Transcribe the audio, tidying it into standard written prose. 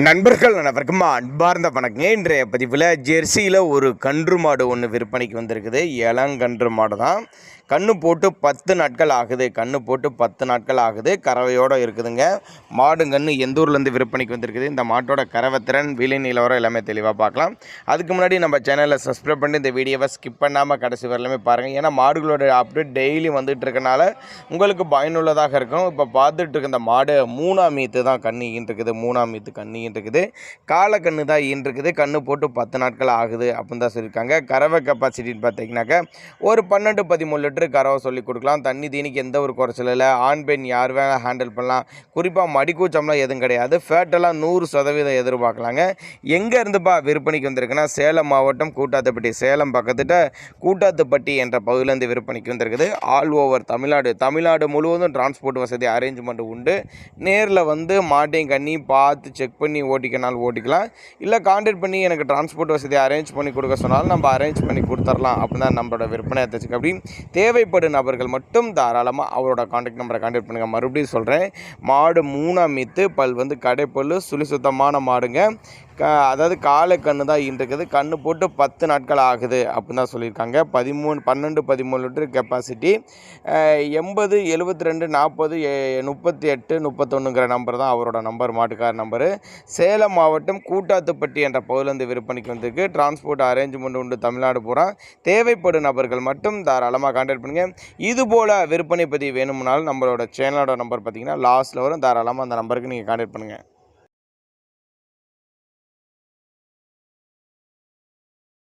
நண்பர்கள் அனைவருக்கும் அன்பார்ந்த வணக்கங்க. இன்றைய பதிவில் ஜெர்சியில் ஒரு கன்று மாடு ஒன்று விற்பனைக்கு வந்திருக்குது. இளங்கன்று மாடு தான். கன்று போட்டு 10 நாட்கள் ஆகுது. கன்று போட்டு 10 நாட்கள் ஆகுது. கறவையோடு இருக்குதுங்க. மாடுங்கன்று எந்த ஊர்லேருந்து விற்பனைக்கு வந்திருக்குது, இந்த மாட்டோட கறவை திறன், விலை நிலவரம் எல்லாமே தெளிவாக பார்க்கலாம். அதுக்கு முன்னாடி நம்ம சேனலை சப்ஸ்கிரைப் பண்ணி இந்த வீடியோவை ஸ்கிப் பண்ணாமல் கடைசி வரலாமே பாருங்கள். ஏன்னா மாடுகளோட அப்டேட் டெய்லி வந்துட்டு இருக்கனால உங்களுக்கு பயனுள்ளதாக இருக்கும். இப்போ பார்த்துட்டு இருக்க இந்த மாடு 3ஆம் ஈத்து தான் கன்று ஈன்றிருக்குது. 3ஆம் ஈத்து கன்று ஈன்றிருக்குது. காலை கன்று தான் ஈன்றிருக்குது. கன்று போட்டு 10 நாட்கள் ஆகுது அப்படின்னு தான் சொல்லியிருக்காங்க. கறவை கெப்பாசிட்டின்னு பார்த்தீங்கன்னாக்கா ஒரு 12-13 லிட்டர் கறவை சொல்லி கொடுக்கலாம். தண்ணி தீனிக்கு எந்த ஒரு குறைச்சல் இல்லை. ஆண் பெண் யார் வேணால் ஹேண்டில் பண்ணலாம். குறிப்பாக மடிக்கூச்சம்லாம் எதுவும் கிடையாது. ஃபேட்டெல்லாம் 100% எதிர்பார்க்கலாங்க. எங்கே இருந்துப்பா விற்பனைக்கு வந்திருக்குன்னா சேலம் மாவட்டம் கூட்டாத்துப்பட்டி, சேலம் பக்கத்துட்ட கூட்டாத்துப்பட்டி என்ற பகுதியிலேருந்து விற்பனைக்கு வந்திருக்குது. ஆல் ஓவர் தமிழ்நாடு முழுவதும் டிரான்ஸ்போர்ட் வசதி அரேஞ்ச்மெண்ட் உண்டு. நேரில் வந்து மாட்டையும் கண்ணி பார்த்து செக் பண்ணி ஓட்டிக்கனாலும் ஓட்டிக்கலாம். இல்லை கான்டாக்ட் பண்ணி எனக்கு டிரான்ஸ்போர்ட் வசதி அரேஞ்ச் பண்ணி கொடுக்க சொன்னாலும் நம்ம அரேஞ்ச் பண்ணி கொடுத்துடலாம் அப்படின்னு தான் நம்மளோட விற்பனை ஏற்றுச்சு. அப்படி தேவைப்படும் நபர்கள் மட்டும் தாராளமாக அவரோட கான்டாக்ட் நம்பரை கான்டாக்ட் பண்ணுங்கள். மறுபடியும் சொல்கிறேன், மாடு 3ஆம் ஈத்து, பல் வந்து கடைப்பல், சுழி சுத்தமான மாடுங்க. அதாவது காலை கன்று தான் ஈன்றிருக்குது. கன்று போட்டு 10 நாட்கள் ஆகுது அப்படின்னு தான் சொல்லியிருக்காங்க. 12-13 லிட்டர் கெப்பாசிட்டி. 80 72 40 38 31ங்கிற நம்பர் தான் அவரோட நம்பர், மாட்டுக்கார நம்பரு. சேலம் மாவட்டம் கூட்டாத்துப்பட்டி என்ற பகுதியிலேருந்து விற்பனைக்கு வந்திருக்கு. டிரான்ஸ்போர்ட் அரேஞ்ச்மெண்ட் உண்டு தமிழ்நாடு பூரா. தேவைப்படும் நபர்கள் மட்டும் தாராளமாக கான்டாக்ட் பண்ணுங்கள். இதுபோல் விற்பனை பதிவு வேணும்னாலும் நம்மளோட சேனலோட நம்பர் பார்த்தீங்கன்னா லாஸ்ட்டில் வரும். தாராளமாக அந்த நம்பருக்கு நீங்கள் கான்டாக்ட் பண்ணுங்கள்.